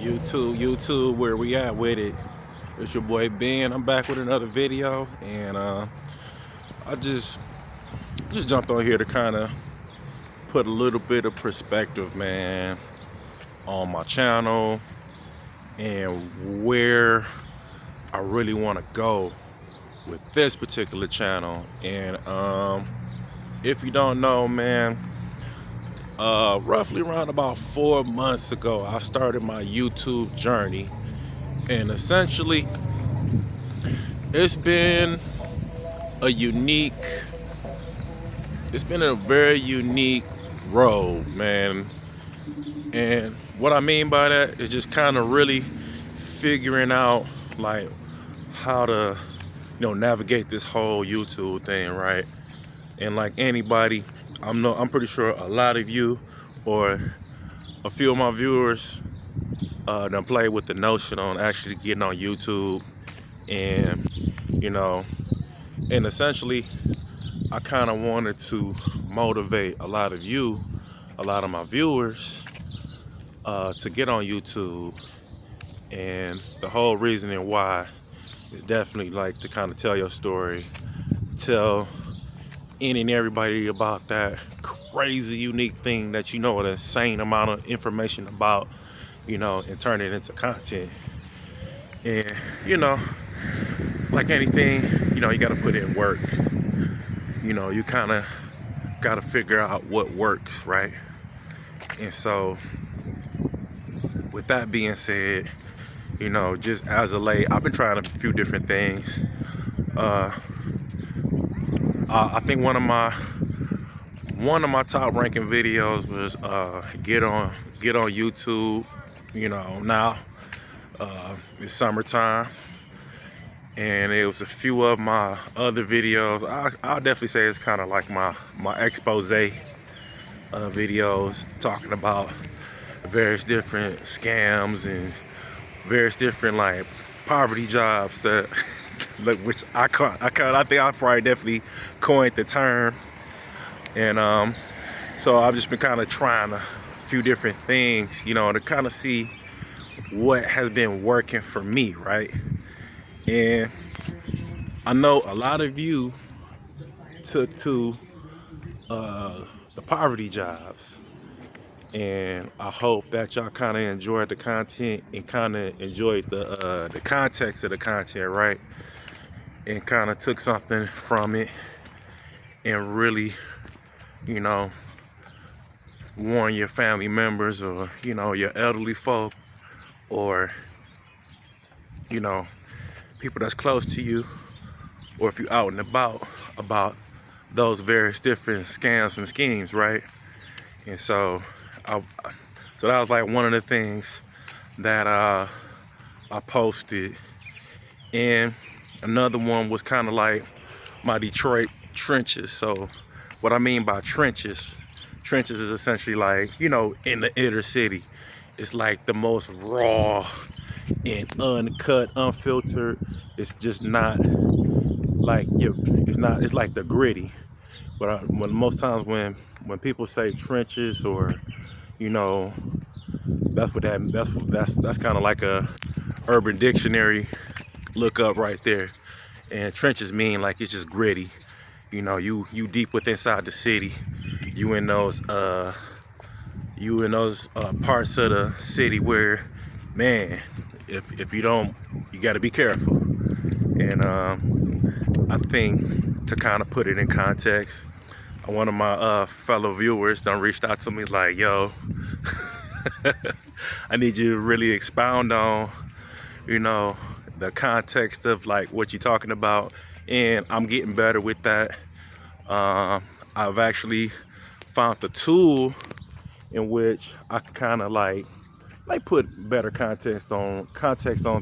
YouTube, where we at with it? It's your boy Ben. I'm back with another video, and I just jumped on here to kind of put a little bit of perspective, man, on my channel and where I really want to go with this particular channel. And if you don't know, man, roughly around about 4 months ago, I started my YouTube journey, and essentially it's been a unique, it's been a very unique road, man. And what I mean by that is just kind of really figuring out like how to, navigate this whole YouTube thing, right? And like anybody, I'm pretty sure a lot of you or a few of my viewers done play with the notion on actually getting on YouTube, and and essentially I kind of wanted to motivate a lot of you, a lot of my viewers, to get on YouTube. And the whole reasoning why is definitely like to kind of tell your story, tell any and everybody about that crazy unique thing that an insane amount of information about, and turn it into content. And like anything, you got to put in work. You kind of got to figure out what works, right? And so with that being said, just as of late, I've been trying a few different things. I think one of my top ranking videos was get on YouTube. Now it's summertime, and it was a few of my other videos. I'll definitely say it's kind of like my expose videos, talking about various different scams and various different like poverty jobs that like, which I think I probably definitely coined the term. And so I've just been kind of trying a few different things, to kind of see what has been working for me, right? And I know a lot of you took to the poverty jobs, and I hope that y'all kind of enjoyed the content and kind of enjoyed the context of the content, right? And kind of took something from it and really, warn your family members, or your elderly folk, or people that's close to you, or if you're out and about those various different scams and schemes, right? And so so that was like one of the things that I posted. And another one was kind of like my Detroit trenches. So what I mean by trenches is essentially like, in the inner city, it's like the most raw and uncut, unfiltered. It's just not like it's like the gritty. But when most times when people say trenches, or that's kind of like a Urban Dictionary look up right there. And trenches mean like it's just gritty. You deep within inside the city. You in those parts of the city where, man, if you don't, you got to be careful. And I think to kind of put it in context, one of my fellow viewers done reached out to me like, yo, I need you to really expound on, the context of like what you're talking about. And I'm getting better with that. I've actually found the tool in which I can kind of like put better context on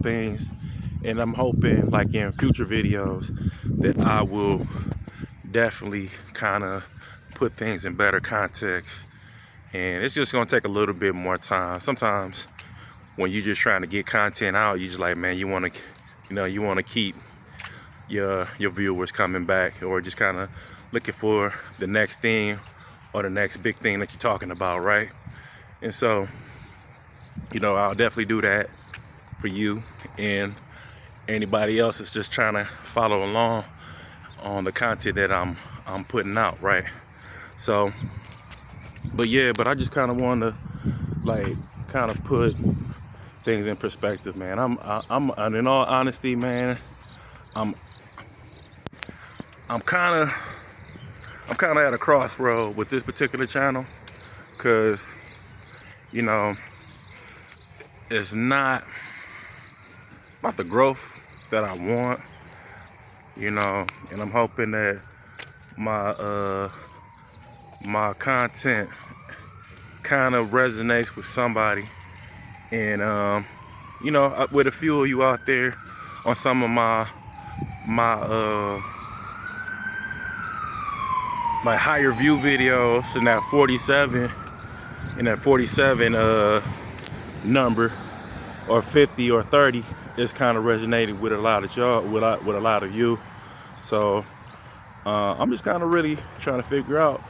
things. And I'm hoping like in future videos that I will definitely kind of put things in better context. And it's just gonna take a little bit more time. Sometimes when you're just trying to get content out, you just like, man, you want to keep your viewers coming back, or just kind of looking for the next thing or the next big thing that you're talking about, right? And so you know, I'll definitely do that for you and anybody else that's just trying to follow along on the content that I'm putting out, right? So, but yeah, but I just kind of want to like kind of put things in perspective, man. And in all honesty, man, I'm kind of at a crossroad with this particular channel, because you know it's not the growth that I want, you know, and I'm hoping that my content kind of resonates with somebody, and you know, with a few of you out there on some of my higher view videos in that 47 number, or 50 or 30, it's kind of resonated with a lot of y'all, with a lot of you. So I'm just kind of really trying to figure out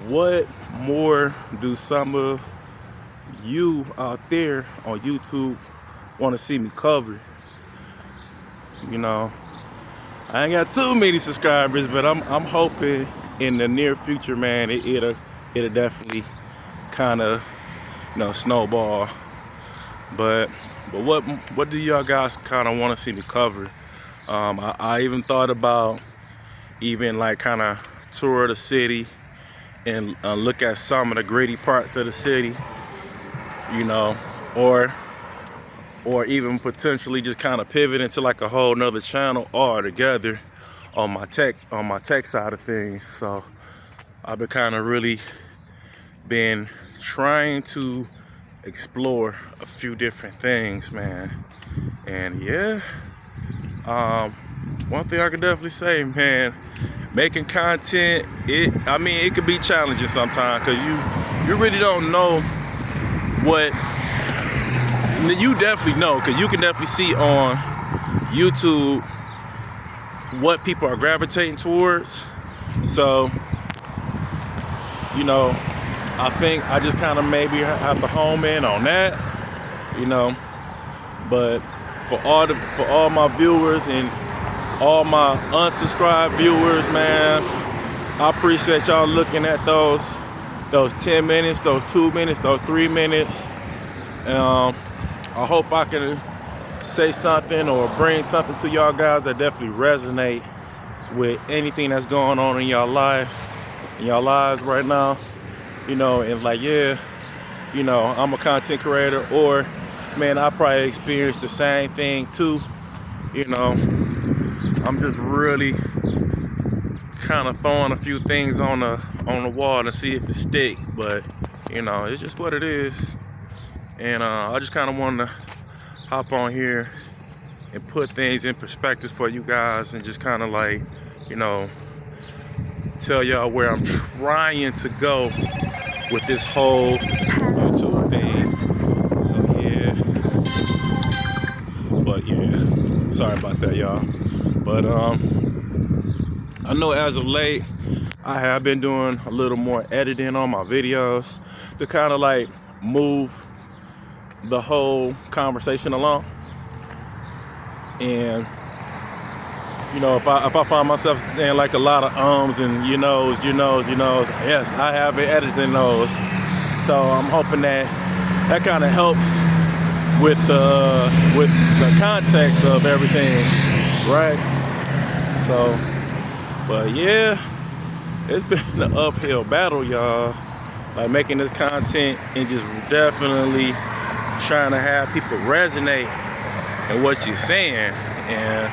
what more do some of you out there on YouTube want to see me cover. You know, I ain't got too many subscribers, but I'm hoping in the near future, man, it'll definitely kind of, you know, snowball. But what do y'all guys kind of want to see me cover? I even thought about even like kind of tour the city and look at some of the gritty parts of the city, you know, or even potentially just kind of pivot into like a whole nother channel altogether on my tech side of things. So I've been kind of really been trying to explore a few different things, man. And yeah, one thing I can definitely say, man, making content, it could be challenging sometimes, because you really don't know what you definitely know, because you can definitely see on YouTube what people are gravitating towards. So, you know, I think I just kind of maybe have to home in on that, you know. But for all my viewers and all my unsubscribed viewers, man, I appreciate y'all looking at those 10 minutes, those 2 minutes, those 3 minutes. I hope I can say something or bring something to y'all guys that definitely resonate with anything that's going on in y'all lives right now. You know, and like, yeah, you know, I'm a content creator, or man, I probably experienced the same thing too. You know, I'm just really kind of throwing a few things on the wall to see if it stick, but you know, it's just what it is. And I just kind of wanted to hop on here and put things in perspective for you guys, and just kind of like, you know, tell y'all where I'm trying to go with this whole YouTube thing. So yeah, but yeah, sorry about that, y'all. But I know as of late I have been doing a little more editing on my videos to kind of like move the whole conversation along. And you know, if I find myself saying like a lot of ums and you knows, yes, I have been editing those. So I'm hoping that kind of helps with the context of everything, right? So, but yeah, it's been an uphill battle, y'all. Like making this content and just definitely trying to have people resonate in what you're saying, and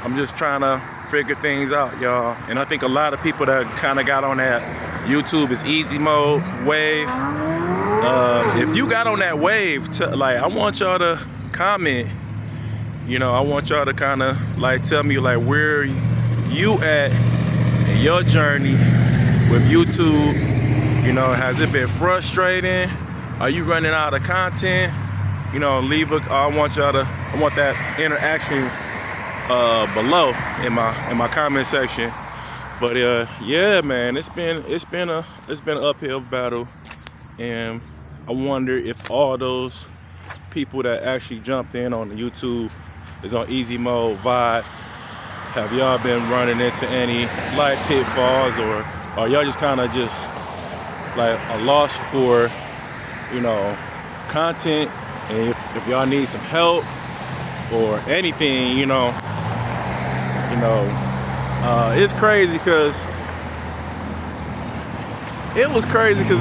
I'm just trying to figure things out, y'all. And I think a lot of people that kind of got on that YouTube is easy mode wave. If you got on that wave, like, I want y'all to comment. You know, I want y'all to kind of like tell me like where you at in your journey with YouTube. You know, has it been frustrating? Are you running out of content? You know, I want that interaction below in my comment section. But yeah, man, it's been an uphill battle, and I wonder if all those people that actually jumped in on the YouTube is on easy mode vibe. Have y'all been running into any life pitfalls, or are y'all just kind of just like a loss for, you know, content? And if y'all need some help or anything, it's crazy because it was crazy because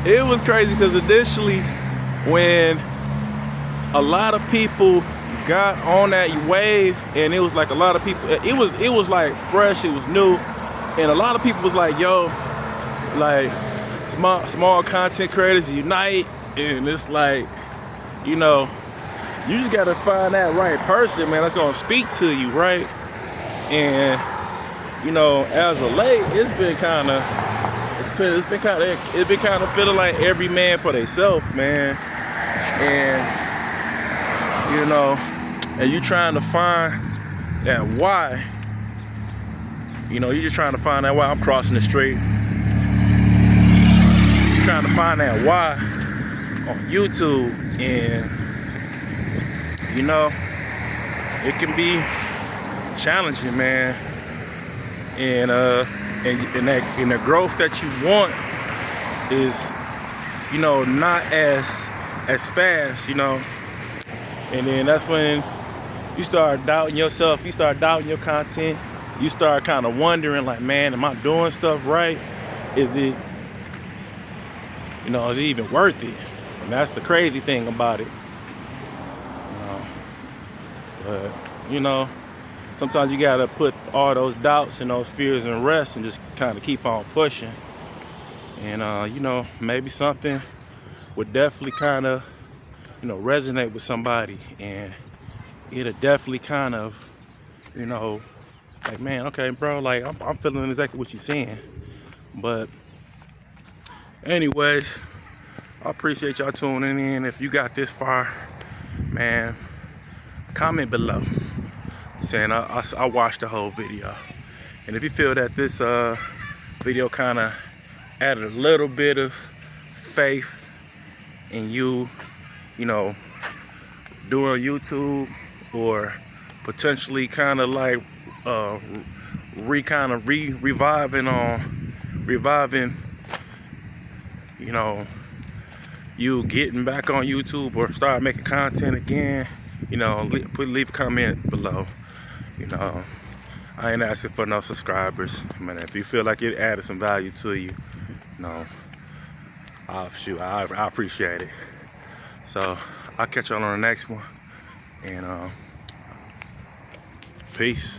it was crazy because initially when a lot of people got on that wave, and it was like a lot of people, it was like fresh, it was new, and a lot of people was like, yo, like small content creators unite. And it's like, you just gotta find that right person, man, that's gonna speak to you, right? And as of late, it's been kind of feeling like every man for themselves, man. And and you trying to find that why. You're just trying to find that why. I'm crossing the street. Trying to find that why on YouTube, and it can be challenging, man. And the growth that you want is, not as fast, And then that's when you start doubting yourself, you start doubting your content, you start kind of wondering, like, man, am I doing stuff right? Is it even worth it? And that's the crazy thing about it. But sometimes you gotta put all those doubts and those fears in rest and just kind of keep on pushing. And maybe something would definitely kind of resonate with somebody, and it'll definitely kind of like, man, okay, bro, like I'm feeling exactly what you're saying. But anyways, I appreciate y'all tuning in. If you got this far, man, comment below saying I watched the whole video. And if you feel that this video kind of added a little bit of faith in you, doing YouTube, or potentially kind of like reviving you getting back on YouTube or start making content again, leave a comment below. I ain't asking for no subscribers. I mean, if you feel like it added some value to you, I appreciate it. So I'll catch y'all on the next one, and peace.